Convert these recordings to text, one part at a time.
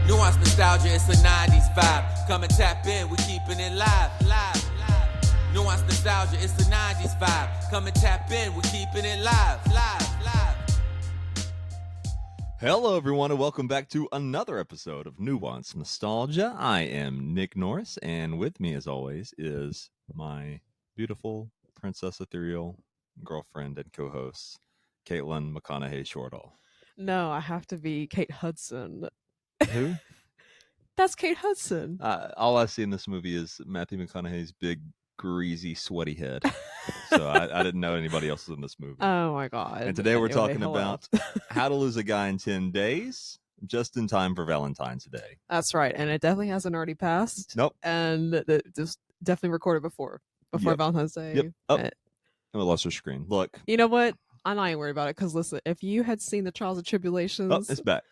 Nuanced nostalgia, it's a 90s vibe. Come and tap in, we keeping it live. Nuanced nostalgia, it's the 90s vibe. Come and tap in, we keeping it live. Hello, everyone, and welcome back to another episode of Nuanced Nostalgia. I am Nick Norris, and with me, as always, is my beautiful Princess Ethereal girlfriend and co-host, Caitlin McConaughey Shortall. No, I have to be Kate Hudson. Who? That's Kate Hudson. All I see in this movie is Matthew McConaughey's big, greasy, sweaty head. So I didn't know anybody else was in this movie. Oh my god! And today we're talking hello. about How to Lose a Guy in 10 Days, just in time for Valentine's Day. That's right, and it definitely hasn't already passed. Nope. And it just definitely recorded before Yep. Valentine's Day. Yep. Oh, and we lost our screen. Look. You know what? I'm not even worried about it because listen, if you had seen the Trials and Tribulations, Oh, it's back.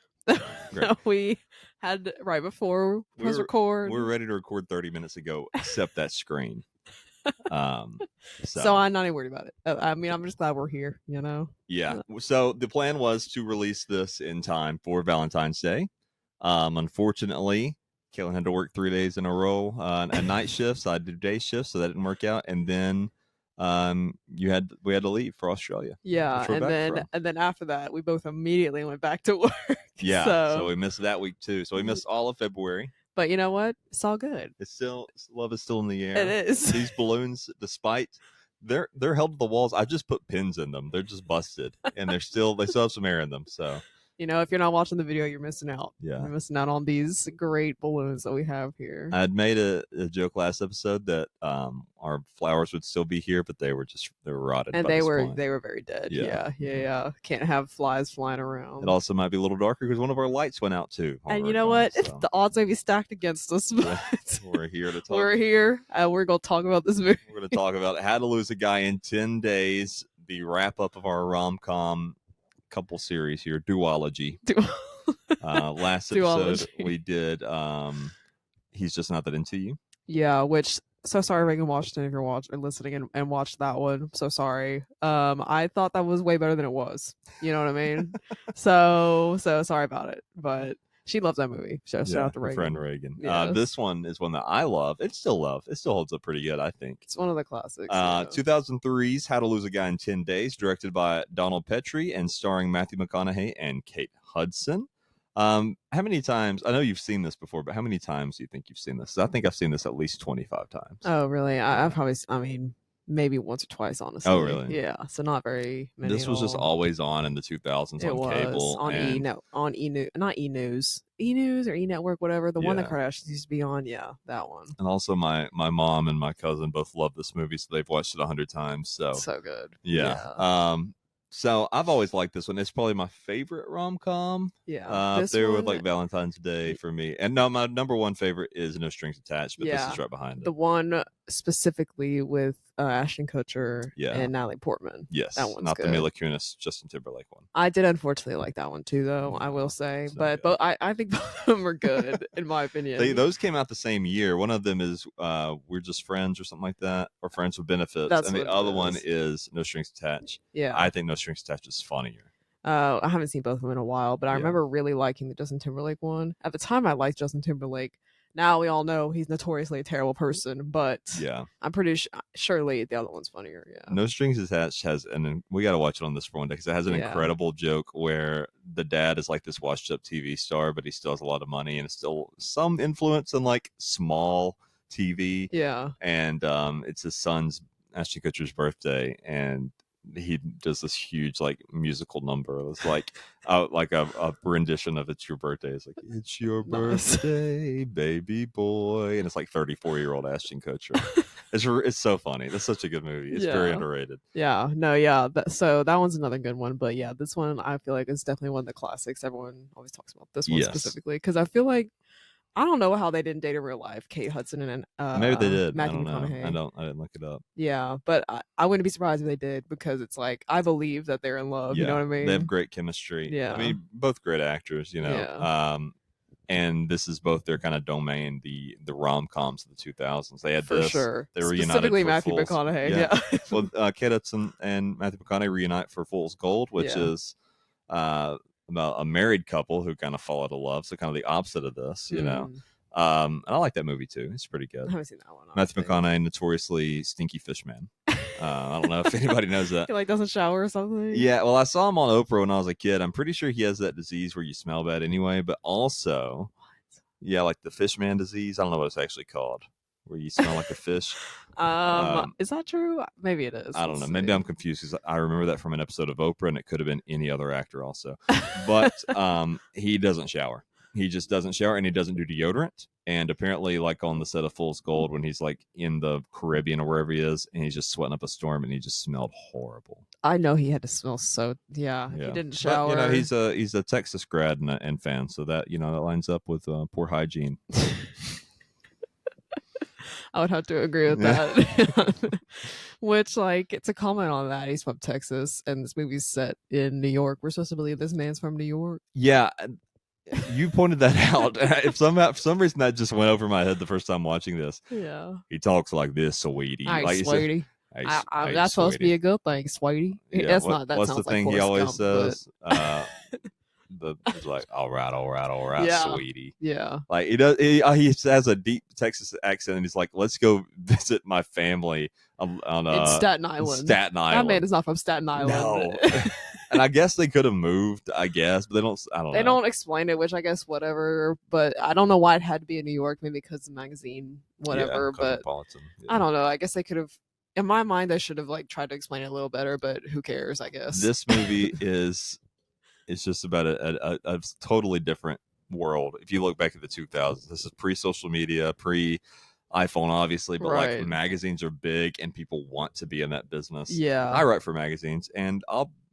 that we had right before press record. We're ready to record 30 minutes ago, except that screen. So I'm not even worried about it. I mean, I'm just glad we're here, you know? Yeah. So the plan was to release this in time for Valentine's Day. Unfortunately, Caitlin had to work 3 days in a row, a night shift, so I did day shifts, so that didn't work out. And then we had to leave for Australia. Yeah, and then after that, we both immediately went back to work. Yeah, so we missed that week too. So we missed all of February. But you know what? It's all good. Love is still in the air. It is. These balloons, despite they're held to the walls. I just put pins in them. They're just busted, and they still have some air in them. So you know, if you're not watching the video, you're missing out. Yeah, you're missing out on these great balloons that we have here. I had made a joke last episode that our flowers would still be here, but they were rotted. And they were very dead. Yeah. Can't have flies flying around. It also might be a little darker because one of our lights went out too. And you know what? So. The odds may be stacked against us. But we're here to talk. We're here. We're going to talk about this movie. We're going to talk about How to Lose a Guy in 10 Days, the wrap up of our rom-com couple series here, duology. Last episode we did He's Just Not That Into You. Yeah, which so sorry Reagan Washington if you're listening and watched that one. I'm so sorry. I thought that was way better than it was. You know what I mean? so sorry about it. But she loves that movie. Shout out to Reagan. Friend Reagan. Yes. This one is one that I love. It still holds up pretty good, I think. It's one of the classics. 2003's How to Lose a Guy in 10 Days, directed by Donald Petrie and starring Matthew McConaughey and Kate Hudson. How many times? I know you've seen this before, but how many times do you think you've seen this? I think I've seen this at least 25 times. Oh, really? I've probably, maybe once or twice, honestly. Oh, really? Yeah. So not very many. This was just always on in the 2000s on cable. On not E-News. E-News or E-Network, whatever. The one that Kardashians used to be on. Yeah, that one. And also my mom and my cousin both love this movie, so they've watched it 100 times. So good. Yeah. So I've always liked this one. It's probably my favorite rom-com. Yeah. They were like Valentine's Day for me. And no, my number one favorite is No Strings Attached, but this is right behind it. The one specifically with Ashton Kutcher and Natalie Portman. Yes. That one's not good. the Mila Kunis, Justin Timberlake one. I did unfortunately like that one too, though, I will say. But I think both of them are good, in my opinion. Those came out the same year. One of them is We're Just Friends or something like that, or Friends with Benefits. And the other one is No Strings Attached. Yeah. I think No Strings Attached is funnier. I haven't seen both of them in a while, but I remember really liking the Justin Timberlake one. At the time, I liked Justin Timberlake. Now we all know he's notoriously a terrible person, but I'm pretty surely the other one's funnier. Yeah. No Strings Attached has, and we got to watch it on this for one day because it has an incredible joke where the dad is like this washed up TV star, but he still has a lot of money and still some influence in like small TV. Yeah. And it's his son's, Ashton Kutcher's, birthday, and he does this huge like musical number. It's like a rendition of "It's Your Birthday." It's like "It's your birthday, baby boy," and it's like 34-year-old Ashton Kutcher. It's so funny. That's such a good movie. It's very underrated. Yeah, no, yeah. So that one's another good one. But yeah, this one I feel like is definitely one of the classics. Everyone always talks about this one specifically because I feel like I don't know how they didn't date in real life, Kate Hudson and maybe they did. Matthew I don't McConaughey. know. I didn't look it up. Yeah, but I wouldn't be surprised if they did because it's like I believe that they're in love. Yeah, you know what I mean? They have great chemistry. Yeah, I mean, both great actors. You know. Yeah. And this is both their kind of domain, the rom-coms of the 2000s. They had for this. Sure. They reunited specifically for Matthew Fool's. McConaughey. Yeah. Well, Kate Hudson and Matthew McConaughey reunite for Fool's Gold, which is a married couple who kind of fall out of love. So kind of the opposite of this, you know. Mm. And I like that movie too. It's pretty I good. haven't seen that one. Matthew honestly. McConaughey, notoriously stinky fish man. I don't know if anybody knows that. He like doesn't shower or something. Yeah, well, I saw him on Oprah when I was a kid. I'm pretty sure he has that disease where you smell bad anyway, but also, yeah, like the fish man disease. I don't know what it's actually called, where you smell like a fish. Is that true? Maybe it is. I don't Let's know. Maybe see. I'm confused because I remember that from an episode of Oprah, and it could have been any other actor also. But he doesn't shower. He just doesn't shower, and he doesn't do deodorant. And apparently, like on the set of Fool's Gold, when he's like in the Caribbean or wherever he is, and he's just sweating up a storm, and he just smelled horrible. I know he had to smell so. Yeah, if he didn't shower. But, you know, he's a Texas grad and fan, so that that lines up with poor hygiene. I would have to agree with that. Which, like, to comment on that, he's from Texas, and this movie's set in New York. We're supposed to believe this man's from New York. Yeah, you pointed that out. For some reason that just went over my head the first time watching this. Yeah. He talks like this, sweetie. Hey, Like he said, sweetie. hey, I, hey, that's supposed to be sweetie. a good thing, sweetie. Yeah, That's not. That what's sounds the like thing he Forrest always Gump, says? It's like, all right, Yeah. sweetie. Yeah. Like he does. He has a deep Texas accent, and he's like, "Let's go visit my family on In Staten Island. Staten Island." That man is not from Staten Island. No. And I guess they could have moved. I guess, but they don't. I don't. They know. don't explain it, which I guess whatever. But I don't know why it had to be in New York. Maybe because the magazine, whatever. Yeah, but cosmopolitan. Yeah. I don't know. I guess they could have. In my mind, they should have like tried to explain it a little better. But who cares? I guess This movie is just about a totally different world. If you look back at the 2000s, this is pre-social media, pre-iPhone, obviously, but Right. like magazines are big and people want to be in that business. Yeah. I write for magazines, and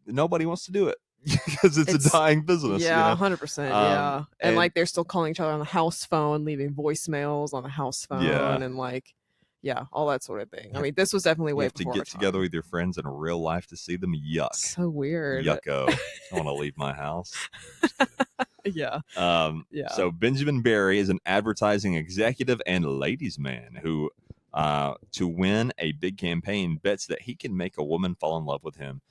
nobody wants to do it because it's a dying business. Yeah, you know? 100%. Yeah, and and- like they're still calling each other on the house phone, leaving voicemails on the house phone, Yeah. and like, yeah, all that sort of thing. I mean, this was definitely You way have to before get our time. together with your friends in real life to see them. Yuck. So weird. Yucko. I want to leave my house. Yeah. Yeah. So Benjamin Barry is an advertising executive and ladies' man who, to win a big campaign, bets that he can make a woman fall in love with him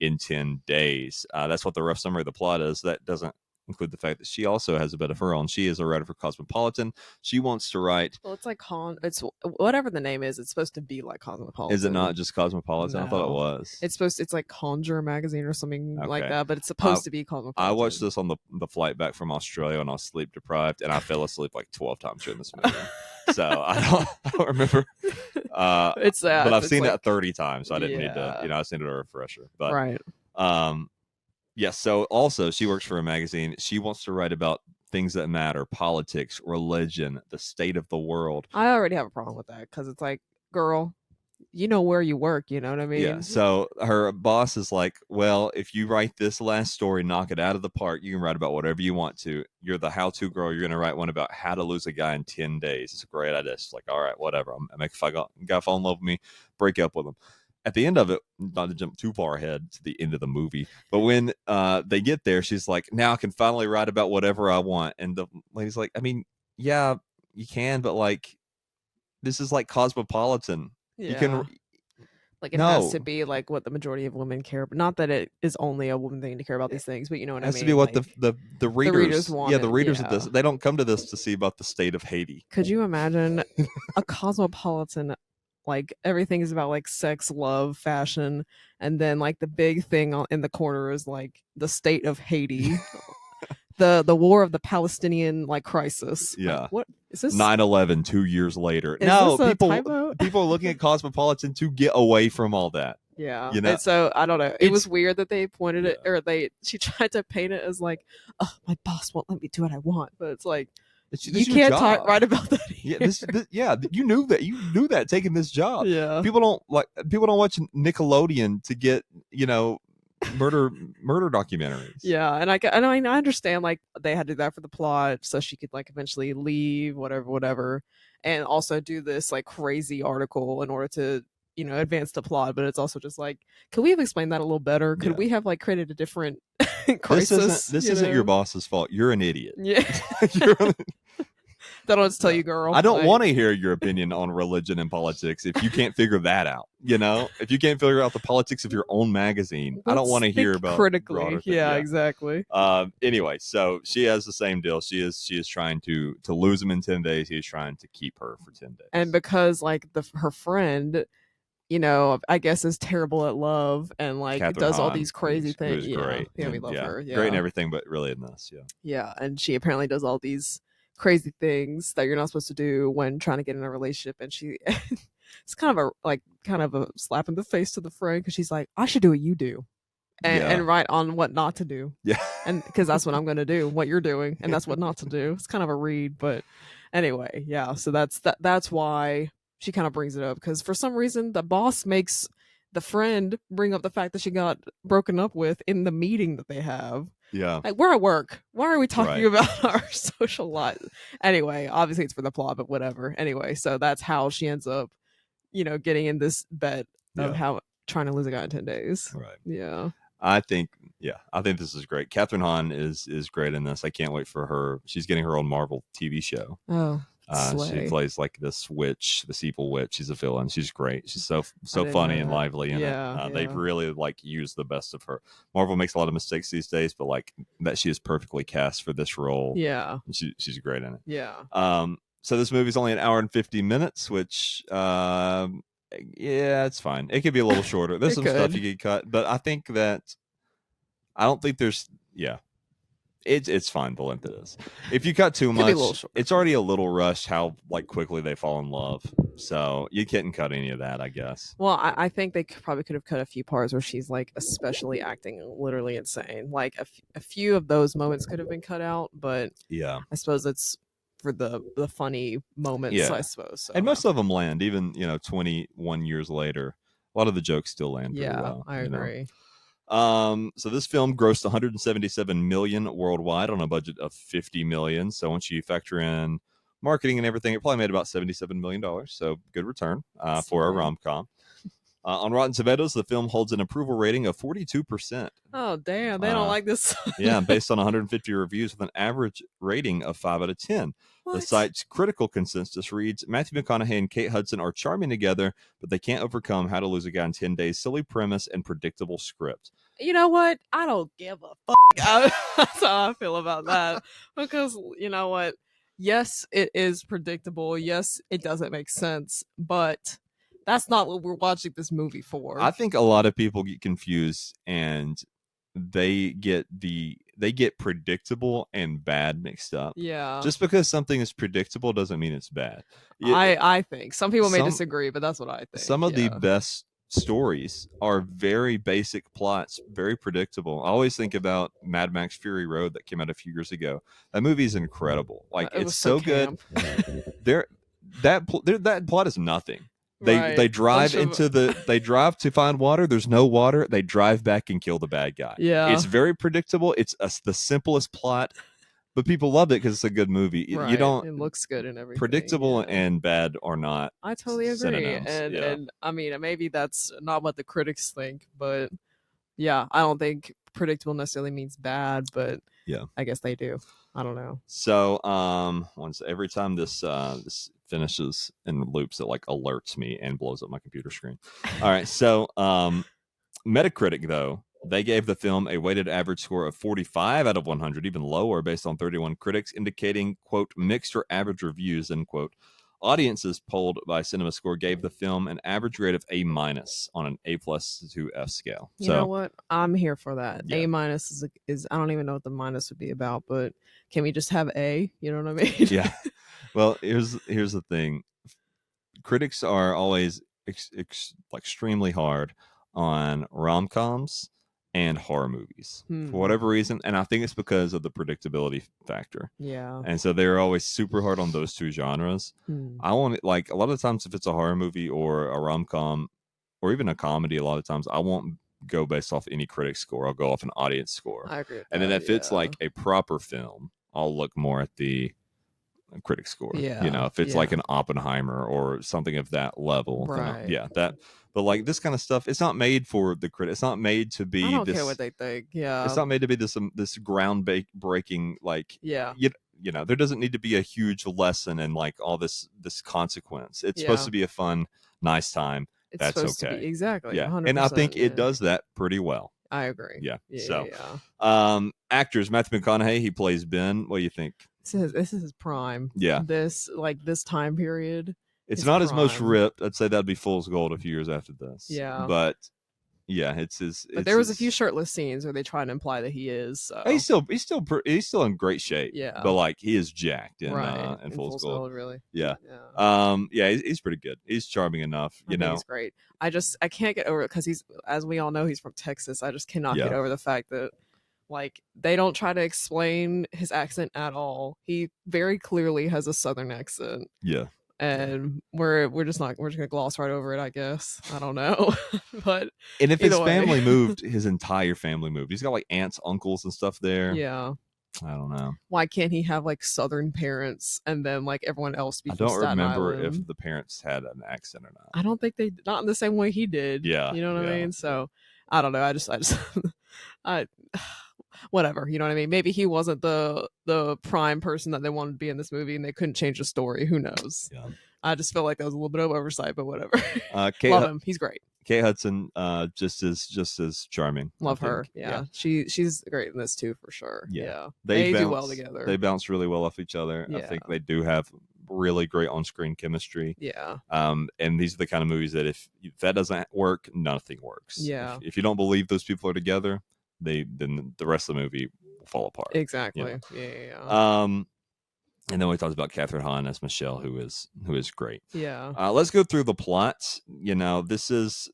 in 10 days. That's what the rough summary of the plot is. That doesn't include the fact that she also has a bit of her own. She is a writer for Cosmopolitan. She wants to write. Well, it's like it's whatever the name is. It's supposed to be like Cosmopolitan. Is it not just Cosmopolitan? I thought it No. was. It's like Conjure magazine or something like Okay. that, but it's supposed to be Cosmopolitan. I watched this on the flight back from Australia when I was sleep deprived, and I fell asleep like 12 times during this movie. So I don't remember. It's that, but I've it's seen like- that 30 times, so I didn't need Yeah. to. I just needed a refresher. But right. yes. So also, she works for a magazine. She wants to write about things that matter: politics, religion, the state of the world. I already have a problem with that because it's like, girl, you know where you work. You know what I mean? Yeah. So her boss is like, well, if you write this last story, knock it out of the park. You can write about whatever you want to. You're the how-to girl. You're going to write one about how to lose a guy in 10 days. It's a great idea. She's like, all right, whatever. If a guy fall in love with me, break up with him. At the end of it, not to jump too far ahead to the end of the movie, but when they get there, she's like, now I can finally write about whatever I want. And the lady's like, I mean, yeah, you can, but like, this is like Cosmopolitan. Yeah. You can. Like it has to be like what the majority of women care, but not that it is only a woman thing to care about these things, but you know what I mean. It has to be what like, the readers want. Yeah, the readers yeah. of this. They don't come to this to see about the state of Haiti. Could you imagine a Cosmopolitan? Like everything is about like sex, love, fashion, and then like the big thing in the corner is like the state of Haiti, the war of the Palestinian like crisis. Yeah. Like, what is this? 9/11 2 years later. Is No, this a people typo? people are looking at Cosmopolitan to get away from all that. Yeah. You know, And so I don't know. It was it's- weird that they pointed it, or she tried to paint it as like, oh, my boss won't let me do what I want, but it's like. This You is your can't job. write about that. Yeah, you knew that. You knew that taking this job. Yeah. People don't watch Nickelodeon to get, murder documentaries. Yeah, and I understand like they had to do that for the plot so she could like eventually leave, whatever, and also do this like crazy article in order to advance the plot. But it's also just like, could we have explained that a little better? Could Yeah. we have like created a different crisis? This isn't your boss's fault. You're an idiot. Yeah. They don't tell you, girl. I don't like, want to hear your opinion on religion and politics if you can't figure that out. You know, if you can't figure out the politics of your own magazine, I don't want to let's hear think about critically. broader things. Yeah, exactly. Anyway, so she has the same deal. She is trying to lose him in 10 days. He's trying to keep her for 10 days. And because like her friend, you know, I guess is terrible at love and like Catherine does all Hahn, these crazy things. who's Yeah, great. yeah, we And, love her. Yeah, great in everything, but really in this. Yeah, yeah, and she apparently does all these crazy things that you're not supposed to do when trying to get in a relationship, and she it's kind of a slap in the face to the friend because she's like, I should do what you do and write on what not to do. Yeah, and because that's what I'm going to do, what you're doing, and that's what not to do. It's kind of a read, but anyway, yeah. So that's why she kind of brings it up, because for some reason the boss makes the friend bring up the fact that she got broken up with in the meeting that they have. yeah. Like, we're at work. Why are we talking Right. about our social life? Anyway, obviously it's for the plot, but whatever. Anyway, so that's how she ends up, you know, getting in this bet of how trying to lose a guy in 10 days. Right. Yeah. I think this is great. Catherine Hahn is great in this. I can't wait for her. She's getting her own Marvel TV show. Oh, she plays like this witch, this evil witch. She's a villain. She's great. She's so funny and lively in it. They've really like used the best of her. Marvel makes a lot of mistakes these days, but like that she is perfectly cast for this role. Yeah, she's great in it. Yeah. So this movie's only an hour and 50 minutes, which yeah, it's fine. It could be a little shorter. There's some stuff you could cut, but I don't think there's it's fine the length it is. If you cut too much, it's already a little rushed how like quickly they fall in love. So you couldn't cut any of that, I guess. Well, I think they probably could have cut a few parts where she's like especially acting literally insane. Like a few of those moments could have been cut out, but yeah, I suppose it's for the funny moments, I suppose. So. And most of them land, even 21 years later. A lot of the jokes still land pretty well. I agree. So this film grossed 177 million worldwide on a budget of 50 million. So once you factor in marketing and everything, it probably made about $77 million. So good return for a rom-com. On Rotten Tomatoes, the film holds an approval rating of 42%. Oh, damn. They don't like this. Yeah, based on 150 reviews with an average rating of 5 out of 10. What? The site's critical consensus reads, Matthew McConaughey and Kate Hudson are charming together, but they can't overcome How to Lose a Guy in 10 Days' silly premise and predictable script. You know what? I don't give a fuck. That's how I feel about that. Because, you know what? Yes, it is predictable. Yes, it doesn't make sense. But that's not what we're watching this movie for. I think a lot of people get confused and they get predictable and bad mixed up. Yeah. Just because something is predictable doesn't mean it's bad. I think some people may disagree, but that's what I think. Some of the best stories are very basic plots, very predictable. I always think about Mad Max Fury Road that came out a few years ago. That movie is incredible. Like it's so good. That plot is nothing. They drive they drive to find water. There's no water. They drive back and kill the bad guy. Yeah, it's very predictable. It's the simplest plot, but people love it because it's a good movie. Right. It looks good and everything. Predictable and bad are not. I totally agree. Synonyms. And I mean, maybe that's not what the critics think, but yeah, I don't think predictable necessarily means bad, but yeah, I guess they do. I don't know. So every time this finishes and loops, it like alerts me and blows up my computer screen. All right, so Metacritic though, they gave the film a weighted average score of 45 out of 100, even lower based on 31 critics, indicating quote mixed or average reviews end quote. Audiences polled by CinemaScore gave the film an average grade of A- on an A+ to F scale. You know what? I'm here for that. Yeah. A- is I don't even know what the minus would be about, but can we just have A? You know what I mean? Yeah. Well, here's the thing. Critics are always extremely hard on rom-coms and horror movies for whatever reason, and I think it's because of the predictability factor. Yeah. And so they're always super hard on those two genres. I want it, like a lot of times if it's a horror movie or a rom-com or even a comedy, a lot of times I won't go based off any critic score. I'll go off an audience score. I agree with and that, then if it's like a proper film, I'll look more at the critic score. Yeah. You know, if it's like an Oppenheimer or something of that level. Right. But like this kind of stuff, it's not made for the critic. It's not made to be I don't care what they think. Yeah. It's not made to be this ground breaking like there doesn't need to be a huge lesson and like all this consequence. It's supposed Yeah. to be a fun, nice time. It's That's supposed to okay. be exactly. Yeah, 100%, and I think it yeah. does that pretty well. I agree. Yeah. Yeah. So, Yeah. actors, Matthew McConaughey, he plays Ben. What do you think? This is his prime. Yeah. This time period. It's his not his most prime. ripped. I'd say that'd be Fool's Gold a few years after this. Yeah. But yeah, it's his. But there was a few shirtless scenes where they try to imply that he is. So. He's still in great shape. Yeah. But like he is jacked in in Fool's Gold, Gold. really. Yeah. Yeah. He's pretty good. He's charming enough. I think he's great. I can't get over it because he's, as we all know, he's from Texas. I just cannot get over the fact that like they don't try to explain his accent at all. He very clearly has a Southern accent. Yeah. And we're just gonna gloss right over it, I guess. I don't know. But and if his family moved, his entire family moved. He's got like aunts, uncles, and stuff there. Yeah. I don't know. Why can't he have like Southern parents and then like everyone else be from Staten remember Island? if the parents had an accent or not. I don't think not in the same way he did. Yeah. You know what I mean? So I don't know. I just whatever, you know what I mean? Maybe he wasn't the prime person that they wanted to be in this movie and they couldn't change the story. Who knows? Yeah. I just feel like that was a little bit of oversight, but whatever. Love him. He's great. Kate Hudson, just as charming. Love her. Yeah. She's great in this too, for sure. Yeah. They do well together. They bounce really well off each other. Yeah. I think they do have really great on-screen chemistry. Yeah. And these are the kind of movies that if that doesn't work, nothing works. Yeah. If you don't believe those people are together, then the rest of the movie will fall apart. Exactly. Yeah. And then we talked about Catherine Hahn as Michelle, who is great. Yeah. Let's go through the plots. This is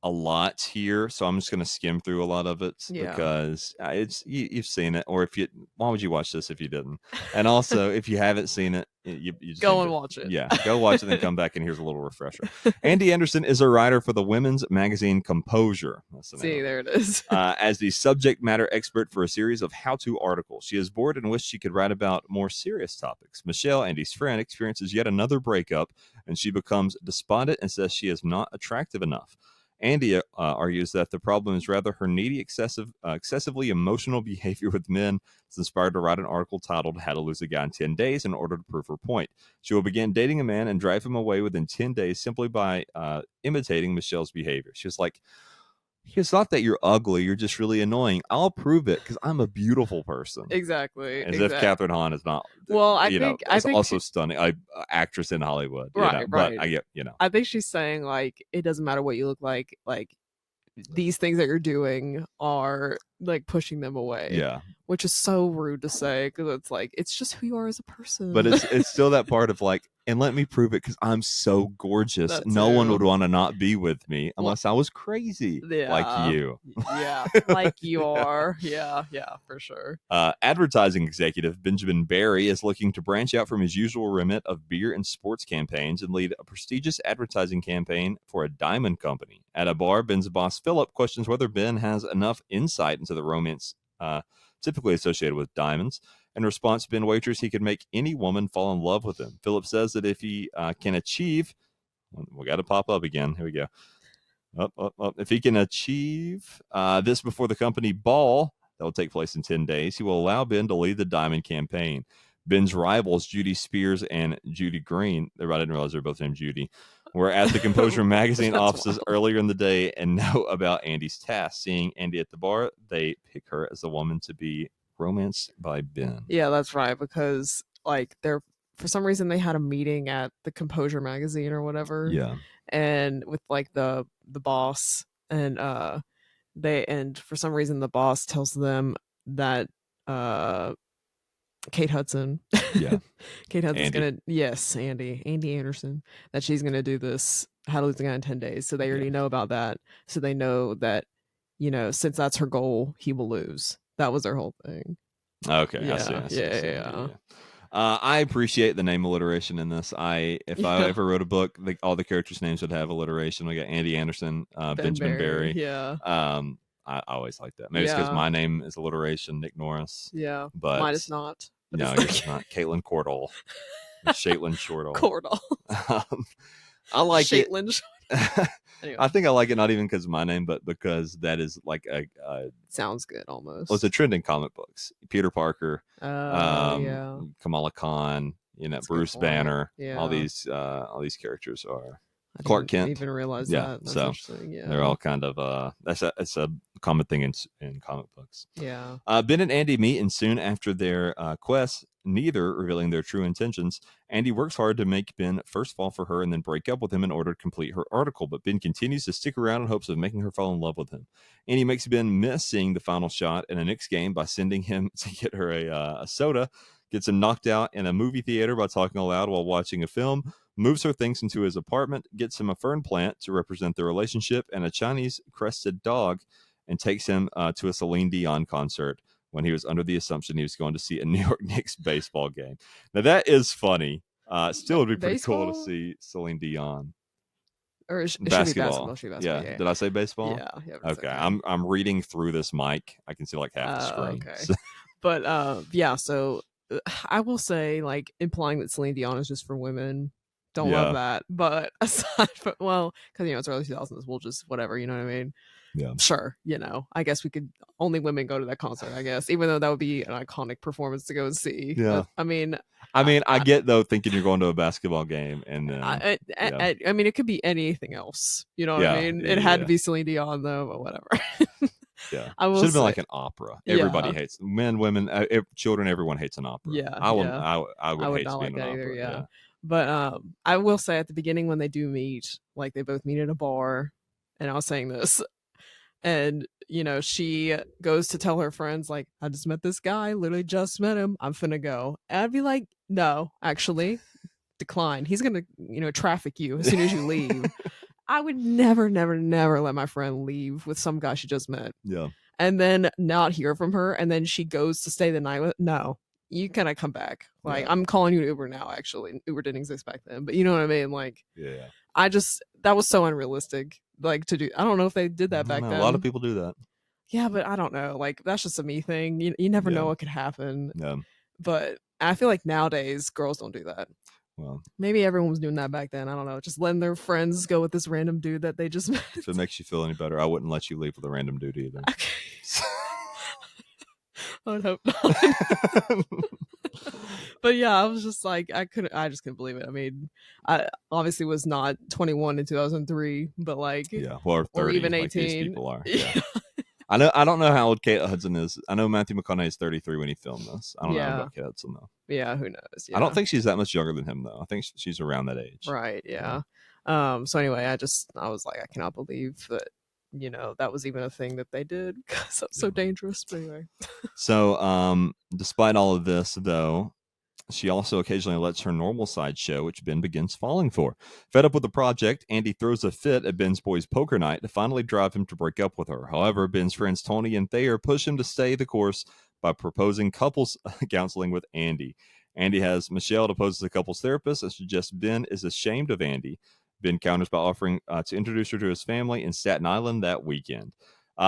a lot here, so I'm just going to skim through a lot of it because it's you've seen it, or why would you watch this if you didn't? And also, if you haven't seen it, you just go and watch it. Yeah, go watch it, and then come back and here's a little refresher. Andy Anderson is a writer for the women's magazine Composure. See, there it is. As the subject matter expert for a series of how-to articles, she is bored and wished she could write about more serious topics. Michelle, Andy's friend, experiences yet another breakup, and she becomes despondent and says she is not attractive enough. Andy argues that the problem is rather her needy, excessively emotional behavior with men. It's inspired to write an article titled How to Lose a Guy in 10 Days in order to prove her point. She will begin dating a man and drive him away within 10 days simply by imitating Michelle's behavior. She was like, it's not that you're ugly, you're just really annoying. I'll prove it because I'm a beautiful person. Exactly. As if Catherine Hahn is not. Well, I think also stunning actress in Hollywood. Right. But I get. I think she's saying like it doesn't matter what you look like. Like these things that you're doing are like pushing them away. Yeah. Which is so rude to say because it's like it's just who you are as a person. But it's still that part of like, and let me prove it because I'm so gorgeous. No one would want to not be with me unless I was crazy like you. Yeah, like you are. Yeah, for sure. Advertising executive Benjamin Barry is looking to branch out from his usual remit of beer and sports campaigns and lead a prestigious advertising campaign for a diamond company. At a bar, Ben's boss Philip questions whether Ben has enough insight into the romance typically associated with diamonds. In response, Ben wagers he could make any woman fall in love with him. Philip says that if he can achieve, we got to pop up again. Here we go. Up. If he can achieve this before the company ball that will take place in 10 days, he will allow Ben to lead the diamond campaign. Ben's rivals, Judy Spears and Judy Green, I didn't realize they're both named Judy, were at the Composure magazine offices earlier in the day and know about Andy's task. Seeing Andy at the bar, they pick her as the woman to be romanced by Ben. Yeah, that's right, because like for some reason they had a meeting at the Composure magazine or whatever. Yeah. And with like the boss and for some reason the boss tells them that Kate Hudson. Yeah. Kate Hudson's Andy Anderson, that she's gonna do this How to Lose a Guy in 10 Days. So they already know about that. So they know that, since that's her goal, he will lose. That was their whole thing. Okay. Yeah. I see. Yeah. I appreciate the name alliteration in this. If I ever wrote a book, all the characters' names would have alliteration. We got Andy Anderson, Benjamin Barry. Yeah. I always like that. Maybe it's because my name is alliteration, Nick Norris. Yeah. But mine is not. No, it's not. Caitlin Cordell. Shaitlin Shortall. Cordell. I like Shaitlin. Anyway. I think I like it not even because of my name, but because that is like a Sounds good almost. well, it's a trend in comic books. Peter Parker, Yeah. Kamala Khan, That's a good Bruce point. Banner. Yeah. All these characters are I Clark didn't Kent. even realize Yeah, that. That's so interesting. Yeah. they're all kind of it's a common thing in comic books. Yeah. Ben and Andy meet, and soon after their quest, neither revealing their true intentions, Andy works hard to make Ben first fall for her and then break up with him in order to complete her article. But Ben continues to stick around in hopes of making her fall in love with him. Andy makes Ben miss seeing the final shot in a Knicks game by sending him to get her a soda, gets him knocked out in a movie theater by talking aloud while watching a film, moves her things into his apartment, gets him a fern plant to represent their relationship, and a Chinese crested dog, and takes him to a Celine Dion concert when he was under the assumption he was going to see a New York Knicks baseball game. Now, that is funny. Still would be pretty cool to Baseball? see Celine Dion. Or it should be Basketball. basketball. Should be basketball. Yeah. Yeah. Did I say baseball? Yeah. Yeah. Okay. I'm reading through this mic. I can see like half the screen. Okay. So- But yeah, so I will say, like, implying that Celine Dion is just for women. Don't Yeah. love that. But aside from, well, because it's early 2000s, we'll just whatever, you know what I mean? Yeah. Sure, I guess we could only women go to that concert, I guess, even though that would be an iconic performance to go and see. Yeah. But, I mean, I get though thinking you're going to a basketball game and then I mean, it could be anything else. You know what I Yeah, mean? yeah, It had yeah. to be Celine Dion though, but whatever. yeah. I will Should have been say- like an opera. Everybody Yeah. hates men, women, children. Everyone hates an opera. Yeah, I would. yeah. I would I would hate to not be like in an that either. opera. Yeah. But I will say at the beginning when they do meet, like they both meet at a bar, and I was saying this, and she goes to tell her friends like, I just met this guy, literally just met him, I'm finna go. And I'd be like, no, actually, decline. He's gonna traffic you as soon as you leave. I would never let my friend leave with some guy she just met Yeah. and then not hear from her, and then she goes to stay the night with. No, you gotta come back. Like, Yeah. I'm calling you an Uber now. Actually, Uber didn't exist back then, but you know what I mean. Like, Yeah. that was so unrealistic. Like, to do. I don't know if they did that back then. A lot of people do that. Yeah, but I don't know. Like, that's just a me thing. You never know Yeah. what could happen. Yeah. But I feel like nowadays girls don't do that. Well, Maybe everyone was doing that back then. I don't know. Just letting their friends go with this random dude that they just met. if it makes you feel any better, I wouldn't let you leave with a random dude either. Okay. I would hope not. But yeah, I was just like, I just couldn't believe it. I mean, I obviously was not 21 in 2003, but like, Yeah. Or 30, even like these 18. people are. Yeah. I don't know how old Kate Hudson is. I know Matthew McConaughey is 33 when he filmed this. I don't know about Kate Hudson though. Yeah, who knows? Yeah. I don't think she's that much younger than him though. I think she's around that age. Right. Yeah. So anyway, I was like, I cannot believe that that was even a thing that they did, because that's so dangerous. But anyway. So despite all of this though, she also occasionally lets her normal side show, which Ben begins falling for. Fed up with the project, Andy throws a fit at Ben's boys' poker night to finally drive him to break up with her. However, Ben's friends Tony and Thayer push him to stay the course by proposing couples counseling with Andy. Andy has Michelle to pose as a couples therapist and suggests Ben is ashamed of Andy. Ben counters by offering to introduce her to his family in Staten Island that weekend.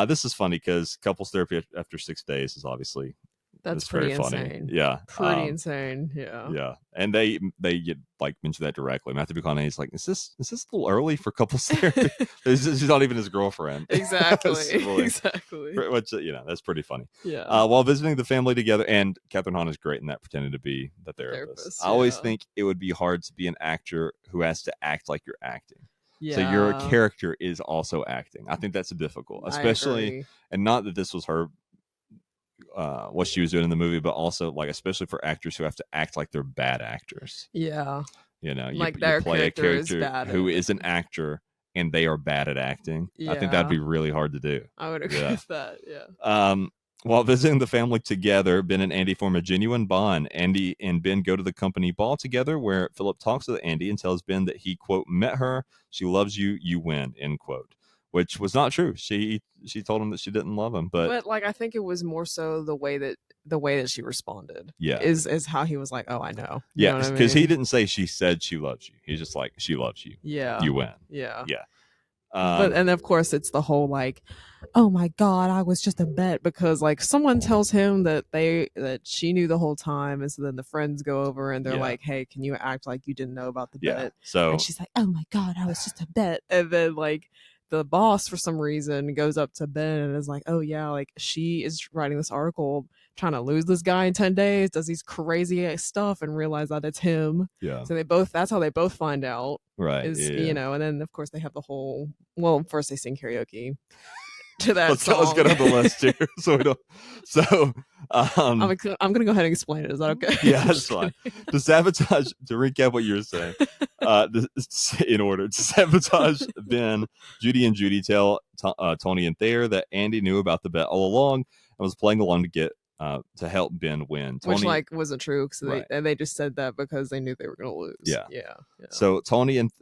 This is funny because couples therapy after 6 days is obviously... That's it's pretty very funny. insane. Yeah. Pretty insane. Yeah. Yeah. And they get like mention that directly. Matthew McConaughey's like, is this a little early for couples therapy? She's not even his girlfriend. Exactly. Really, Exactly. which that's pretty funny. Yeah. While visiting the family together, and Catherine Hahn is great in that, pretending to be the therapist. I always think it would be hard to be an actor who has to act like you're acting. Yeah. So your character is also acting. I think that's difficult, especially, and not that this was her what she was doing in the movie, but also like especially for actors who have to act like they're bad actors. Yeah. You Like you their play a character is character bad who at is an actor and they are bad at acting. I think that'd be really hard to do. I would agree with that. Yeah. While visiting the family together, Ben and Andy form a genuine bond. Andy and Ben go to the company ball together, where Philip talks with Andy and tells Ben that he, quote, met her, she loves you, you win, end quote. Which was not true. She told him that she didn't love him, but like I think it was more so the way that she responded. Yeah, is how he was like, oh, I know. Yeah, because he didn't say she said she loves you. He's just like, she loves you. Yeah, you win. Yeah. But and of course it's the whole like, oh my god, I was just a bet, because like someone tells him that she knew the whole time, and so then the friends go over and they're like, hey, can you act like you didn't know about the bet? So and she's like, oh my god, I was just a bet. And then like the boss for some reason goes up to Ben and is like, oh yeah, like she is writing this article trying to lose this guy in 10 days, does these crazy stuff, and realize that it's him. So that's how they both find out. Right. You know, and then of course they have the whole, well, first they sing karaoke to that song. Let's get on the list here. I'm gonna go ahead and explain it. Is that okay? Yeah, that's fine. To recap what you were saying, in order to sabotage Ben, Judy and Judy tell Tony and Thayer that Andy knew about the bet all along and was playing along to get to help Ben win. Tony, which like wasn't true, because right. they just said that because they knew they were going to lose. Yeah. So Tony and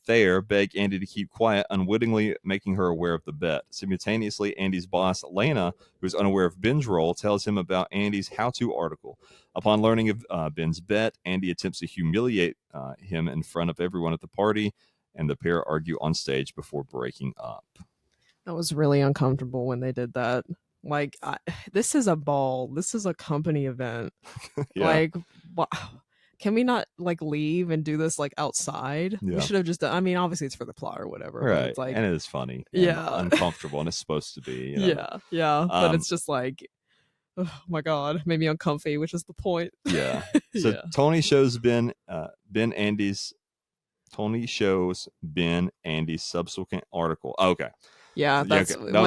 Thayer beg Andy to keep quiet, unwittingly making her aware of the bet. Simultaneously, Andy's boss, Lena, who is unaware of Ben's role, tells him about Andy's how-to article. Upon learning of Ben's bet, Andy attempts to humiliate him in front of everyone at the party, and the pair argue on stage before breaking up. That was really uncomfortable when they did that. Like, this is a ball. This is a company event. Like, can we not like leave and do this like outside? We should have just done, I mean, obviously it's for the plot or whatever. Right. But it's like, and it is funny. And uncomfortable, and it's supposed to be. You know? Yeah. But it's just like, oh my god, made me uncomfy, which is the point. Yeah. So Tony shows Ben Andy's subsequent article. Okay. Yeah, that's that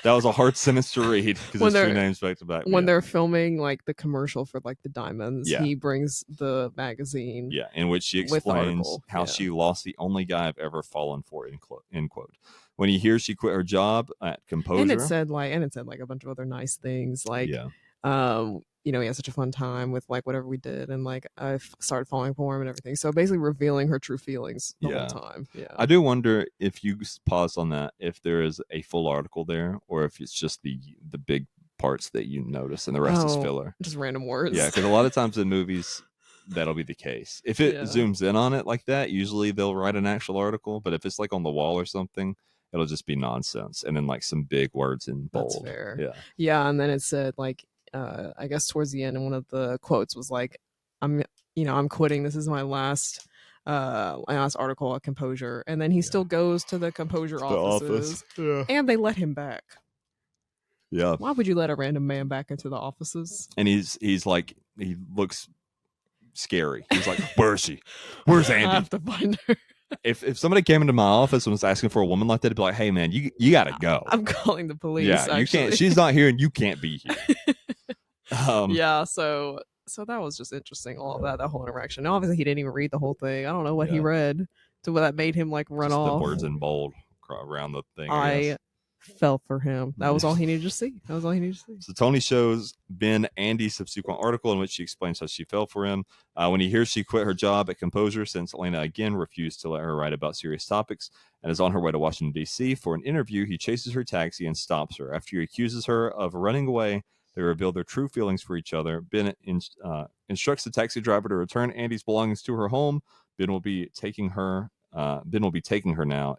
was a hard sentence to read because there's two names back to back. When they're filming like the commercial for like the diamonds, he brings the magazine. Yeah, in which she explains how she lost the only guy I've ever fallen for. End quote. When he hears she quit her job at Composure, and it said like a bunch of other nice things like you know, he had such a fun time with like whatever we did, and like I started falling for him and everything. So basically revealing her true feelings the whole time. Yeah, I do wonder if you pause on that, if there is a full article there, or if it's just the big parts that you notice and the rest is filler, just random words. Yeah, because a lot of times in movies that'll be the case. If it zooms in on it like that, usually they'll write an actual article. But if it's like on the wall or something, it'll just be nonsense and then like some big words in bold. That's fair. Yeah, yeah, and then it said like. I guess towards the end, and one of the quotes was like, I'm quitting. This is my last article at Composure. And then he still goes to the Composure offices, and they let him back. Yeah. Why would you let a random man back into the offices? And he's like, he looks scary. He's like, where is she? Where's Andy? I have to find her. If somebody came into my office and was asking for a woman like that, to be like, hey man, you gotta go. I'm calling the police. Yeah, you can't. She's not here, and you can't be here. So that was just interesting. All of that whole interaction. Now, obviously, he didn't even read the whole thing. I don't know what he read to what that made him like run just off. The words in bold around the thing. I fell for him. That was all he needed to see. So Tony shows Ben Andy's subsequent article in which she explains how she fell for him. When he hears she quit her job at Composure since Elena again refused to let her write about serious topics and is on her way to Washington, D.C. for an interview, he chases her taxi and stops her. After he accuses her of running away, they reveal their true feelings for each other. Ben instructs the taxi driver to return Andy's belongings to her home. Ben will be taking her now,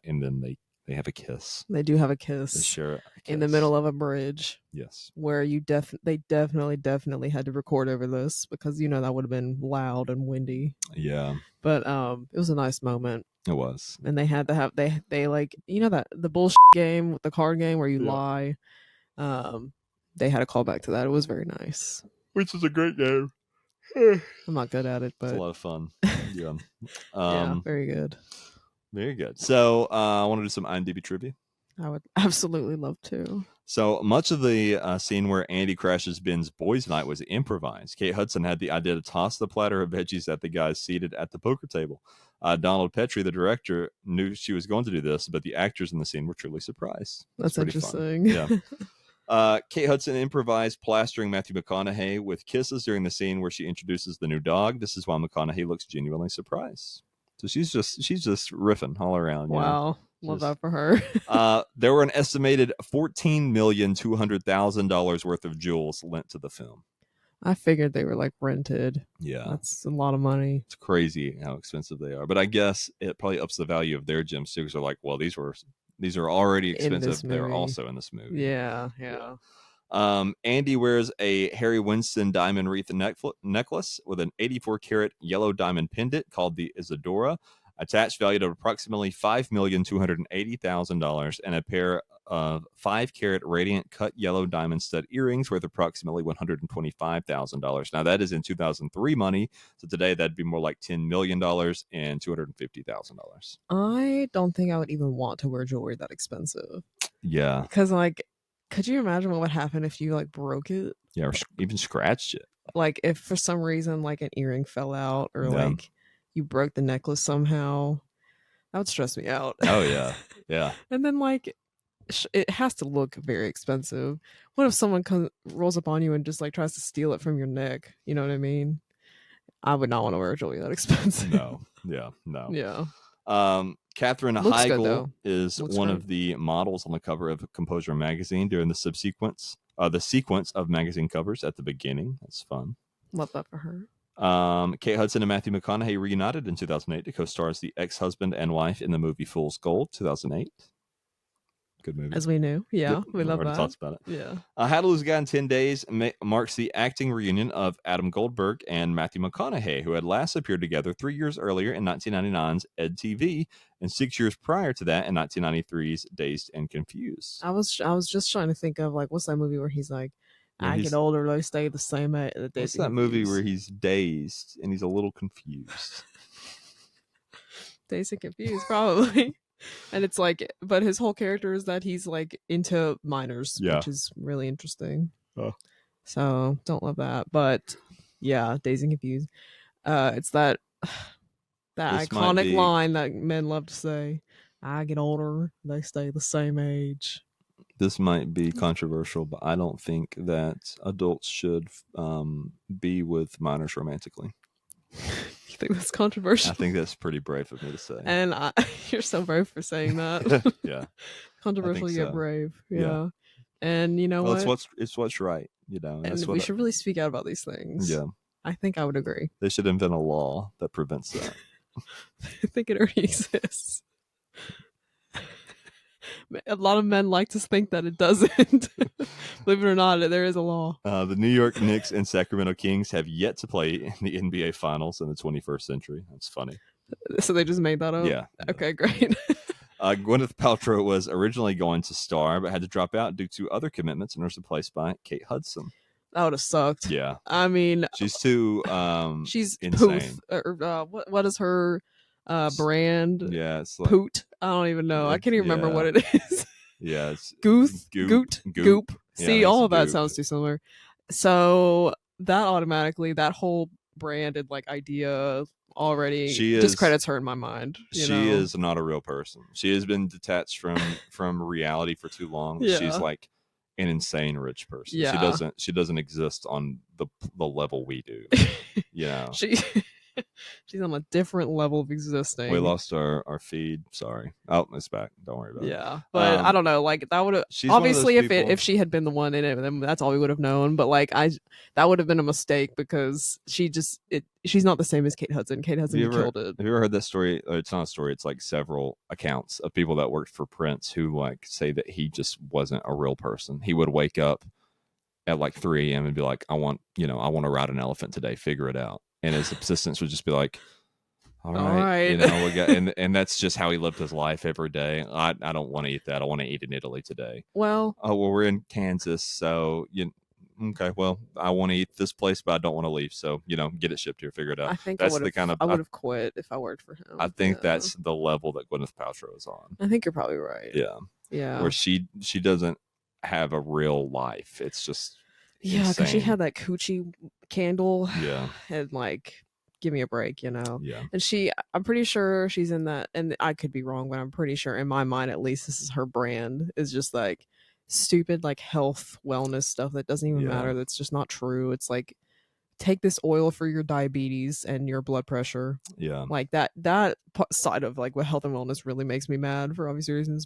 and then they have a kiss. They do have a kiss. They share a kiss in the middle of a bridge. Yes. Where they definitely had to record over this, because that would have been loud and windy. Yeah. But it was a nice moment. It was. And they had to have they like that the bullshit game, the card game where you lie. They had a call back to that. It was very nice. Which is a great game. I'm not good at it, but it's a lot of fun. Yeah. Yeah, very good. Very good. So I want to do some IMDb trivia. I would absolutely love to. So much of the scene where Andy crashes Ben's boys' night was improvised. Kate Hudson had the idea to toss the platter of veggies at the guys seated at the poker table. Donald Petrie, the director, knew she was going to do this, but the actors in the scene were truly surprised. That's interesting. Fun. Yeah. Kate Hudson improvised plastering Matthew McConaughey with kisses during the scene where she introduces the new dog. This is why McConaughey looks genuinely surprised. So she's just riffing all around. Wow. Love that for her. There were an estimated $14,200,000 worth of jewels lent to the film. I figured they were like rented. Yeah. That's a lot of money. It's crazy how expensive they are. But I guess it probably ups the value of their gems too, because they're like, well, these are already In this expensive. They're movie. also in this movie. Yeah. Andy wears a Harry Winston diamond wreath necklace with an 84-carat yellow diamond pendant called the Isadora, attached valued at approximately $5,280,000, and a pair of 5-carat radiant cut yellow diamond stud earrings worth approximately $125,000. Now that is in 2003 money, so today that'd be more like $10 million and $250,000. I don't think I would even want to wear jewelry that expensive. Yeah, because like, could you imagine what would happen if you like broke it? yeah, or even scratched it. Like if for some reason like an earring fell out or like you broke the necklace somehow, that would stress me out. Oh yeah, yeah. And then like it has to look very expensive. What if someone rolls up on you and just like tries to steal it from your neck? You know what I mean? I would not want to wear jewelry that expensive. No, yeah, no. Yeah. Katherine Looks good, Heigl though. is Looks one great. of the models on the cover of Composer magazine during the sequence of magazine covers at the beginning. That's fun. Love that for her. Kate Hudson and Matthew McConaughey reunited in 2008 to co-star as the ex-husband and wife in the movie Fool's Gold, 2008. Good movie. As we knew. Yeah, we love that. Talked about it. Yeah. How to Lose a Guy in 10 Days marks the acting reunion of Adam Goldberg and Matthew McConaughey, who had last appeared together 3 years earlier in 1999's Ed TV and 6 years prior to that in 1993's Dazed and Confused. I was just trying to think of like what's that movie where he's like, I get older, they stay the same age. What's that movie where he's dazed and he's a little confused? Dazed and Confused, probably. And it's like, but his whole character is that he's like into minors, which is really interesting. Oh. So don't love that, but yeah, Dazed and Confused. It's that iconic line that men love to say: "I get older, they stay the same age." This might be controversial, but I don't think that adults should be with minors romantically. You think that's controversial? I think that's pretty brave of me to say. And you're so brave for saying that. Yeah. Controversial yet brave. Yeah. And you know what? It's what's right, you know. And we should really speak out about these things. Yeah. I think I would agree. They should invent a law that prevents that. I think it already exists. A lot of men like to think that it doesn't. Believe it or not, there is a law. The New York Knicks and Sacramento Kings have yet to play in the NBA Finals in the 21st century. That's funny. So they just made that up? Yeah. Okay, great. Gwyneth Paltrow was originally going to star, but had to drop out due to other commitments and was replaced by Kate Hudson. That would have sucked. Yeah. I mean, she's too she's insane. What is her brand? Yeah, it's like, Poot. I don't even know. I can't even remember what it is. Yeah, it's Goop. Goop. See, Yeah, all of that Goop. sounds too similar. So that automatically, that whole branded like idea already discredits her in my mind. She is not a real person. She has been detached from reality for too long. Yeah. She's like an insane rich person. Yeah. She doesn't exist on the level we do. You know. She's on a different level of existing. We lost our feed. Sorry. Oh, it's back. Don't worry about it. Yeah, but I don't know. Like that would have obviously if she had been the one in it, then that's all we would have known. But like that would have been a mistake because she's not the same as Kate Hudson. Kate Hudson killed it. Have you ever heard that story? It's not a story. It's like several accounts of people that worked for Prince who like say that he just wasn't a real person. He would wake up at like 3 a.m. and be like, I want to ride an elephant today. Figure it out. And his assistants would just be like, all right. You know, we got, and that's just how he lived his life every day. I don't want to eat that. I want to eat in Italy today. Well, we're in Kansas, so okay. Well, I want to eat this place, but I don't want to leave. So get it shipped here. Figure it out. I think that's I would have quit if I worked for him. I think that's the level that Gwyneth Paltrow is on. I think you're probably right. Yeah. Yeah. Where she doesn't have a real life. It's just because she had that coochie candle. Yeah. And like, give me a break, Yeah. And I'm pretty sure she's in that, and I could be wrong, but I'm pretty sure in my mind, at least, this is her brand, is just like stupid, like health, wellness stuff that doesn't even matter. That's just not true. It's like, take this oil for your diabetes and your blood pressure. Yeah. Like that side of like what health and wellness really makes me mad for obvious reasons,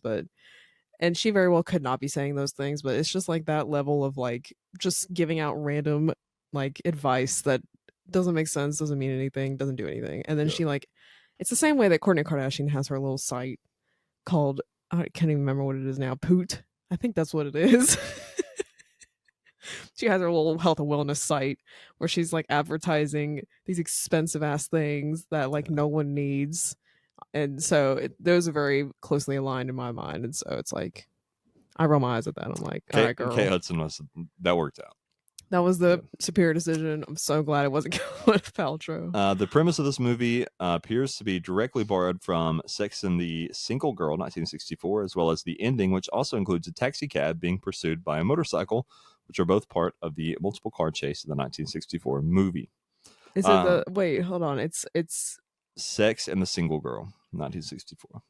and she very well could not be saying those things, but it's just like that level of like just giving out random like advice that doesn't make sense, doesn't mean anything, doesn't do anything. And then Yeah. she like, it's the same way that Kourtney Kardashian has her little site called, I can't even remember what it is now, Poot. I think that's what it is. She has her little health and wellness site where she's like advertising these expensive ass things that like no one needs. And so those are very closely aligned in my mind. And so it's like, I roll my eyes at that. I'm like, all right, girl. Kate Hudson that worked out. That was the superior decision. I'm so glad it wasn't Gwyneth Paltrow. The premise of this movie appears to be directly borrowed from Sex and the Single Girl, 1964, as well as the ending, which also includes a taxi cab being pursued by a motorcycle, which are both part of the multiple car chase in the 1964 movie. Is it wait, hold on. It's Sex and the Single Girl, 1964.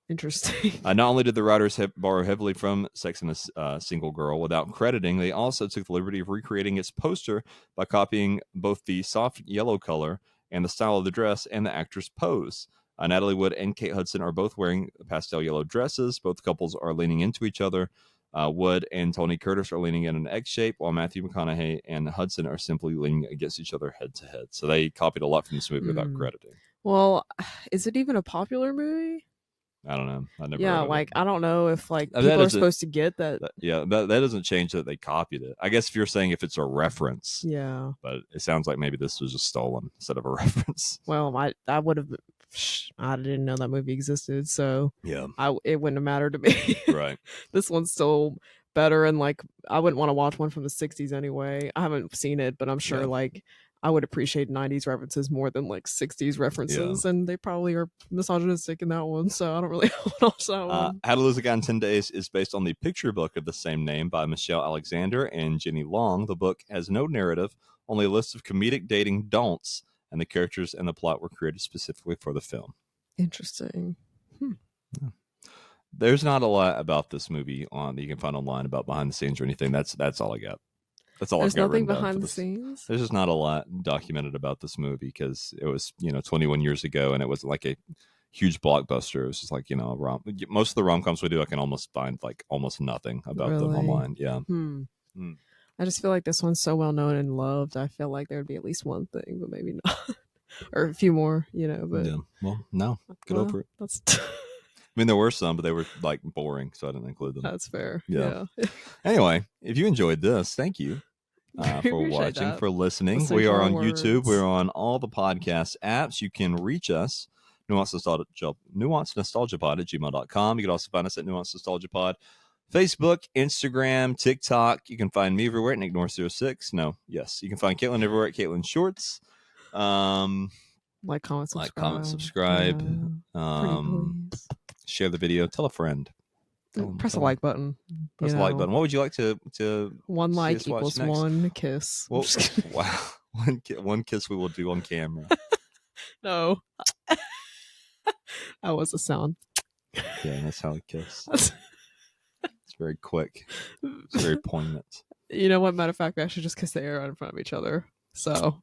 Interesting. Not only did the writers borrow heavily from Sex and the Single Girl without crediting, they also took the liberty of recreating its poster by copying both the soft yellow color and the style of the dress and the actor's pose. Natalie Wood and Kate Hudson are both wearing pastel yellow dresses. Both couples are leaning into each other. Wood and Tony Curtis are leaning in an X shape, while Matthew McConaughey and Hudson are simply leaning against each other head to head. So they copied a lot from this movie without crediting. Well, is it even a popular movie? I don't know. I never. Yeah, like I don't know if like people are supposed to get that. That doesn't change that they copied it. I guess if you're saying if it's a reference. Yeah. But it sounds like maybe this was just stolen instead of a reference. Well, I would have. I didn't know that movie existed, so yeah, it wouldn't have mattered to me. Right. This one's still better, and like I wouldn't want to watch one from the '60s anyway. I haven't seen it, but I'm sure like I would appreciate 90s references more than like 60s references, and they probably are misogynistic in that one, so I don't really want to watch that one. How to Lose a Guy in 10 Days is based on the picture book of the same name by Michelle Alexander and Jenny Long. The book has no narrative, only a list of comedic dating don'ts, and the characters and the plot were created specifically for the film. Interesting. Yeah. There's not a lot about this movie that you can find online about behind the scenes or anything. That's all I got. That's all I've got. There's nothing behind the scenes. There's just not a lot documented about this movie because it was 21 years ago and it was like a huge blockbuster. It was just like most of the rom-coms we do I can almost find like almost nothing about them online. Yeah. I just feel like this one's so well known and loved. I feel like there would be at least one thing, but maybe not, or a few more. But yeah. Well, no, get over it. That's. I mean, there were some, but they were like boring, so I didn't include them. That's fair. Yeah. Anyway, if you enjoyed this, thank you for watching, for listening. We are on YouTube. We're on all the podcast apps. You can reach us, nuancednostalgiapod@gmail.com. You can also find us at Nuanced Nostalgia Pod. Facebook, Instagram, TikTok. You can find me everywhere at Nick-North06. You can find Caitlin everywhere at Caitlin Shorts. Like, comment, subscribe. Share the video. Tell a friend. Press a like button. Press the like button. What would you like to one like equals next? One kiss. Well, wow. One kiss we will do on camera. No. That was a sound. Yeah, that's how I kiss. It's very quick. It's very poignant. You know what? Matter of fact, we actually just kiss the air out in front of each other. So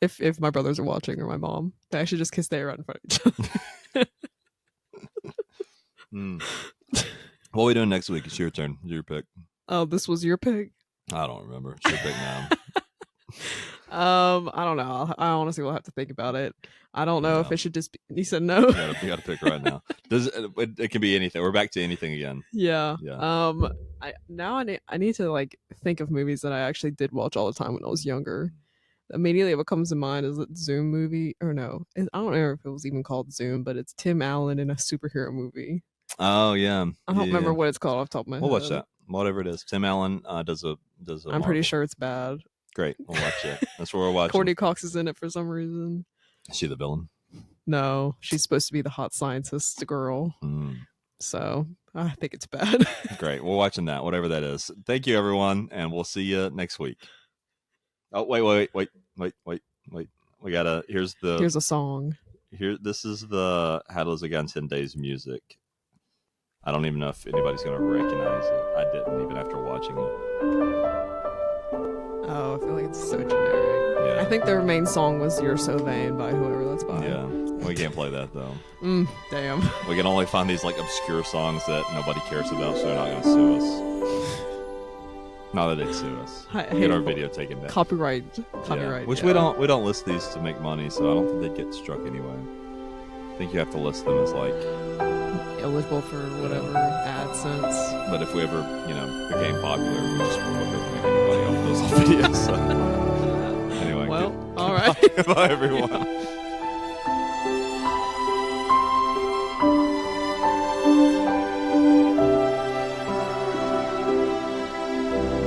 if my brothers are watching or my mom, they actually just kiss the air out in front of each other. What are we doing next week? It's your turn. Your pick. Oh, this was your pick? I don't remember. It's your pick now. I don't know. I honestly will have to think about it. I don't know if it should just be. You said no. You got to pick right now. It can be anything. We're back to anything again. Yeah. I need to like think of movies that I actually did watch all the time when I was younger. Immediately what comes to mind is that Zoom movie, or no, I don't know if it was even called Zoom, but it's Tim Allen in a superhero movie. Oh yeah. I don't remember what it's called off the top of my head. We'll watch that. Whatever it is. Tim Allen does a I'm pretty sure it's bad. Great. We'll watch it. That's what we're watching. Courtney Cox is in it for some reason. Is she the villain? No, she's supposed to be the hot scientist girl. So I think it's bad. Great. We're watching that, whatever that is. Thank you, everyone, and we'll see you next week. Oh, wait. We gotta. Here's a song. This is the How to Lose a Guy in 10 Days music. I don't even know if anybody's gonna recognize it. I didn't even after watching it. Oh, I feel like it's so generic. Yeah. I think their main song was "You're So Vain" by whoever that's by. Yeah, we can't play that though. Damn. We can only find these like obscure songs that nobody cares about, so they're not gonna sue us. Not that they sue us. Hey, Get our video taken down. Copyright. Yeah, which yeah. we don't list these to make money, so I don't think they'd get struck anyway. I think you have to list them as like eligible for whatever AdSense. But if we ever, became popular, we just wouldn't make anybody off those videos. So. Anyway, Well, all right. Bye everyone.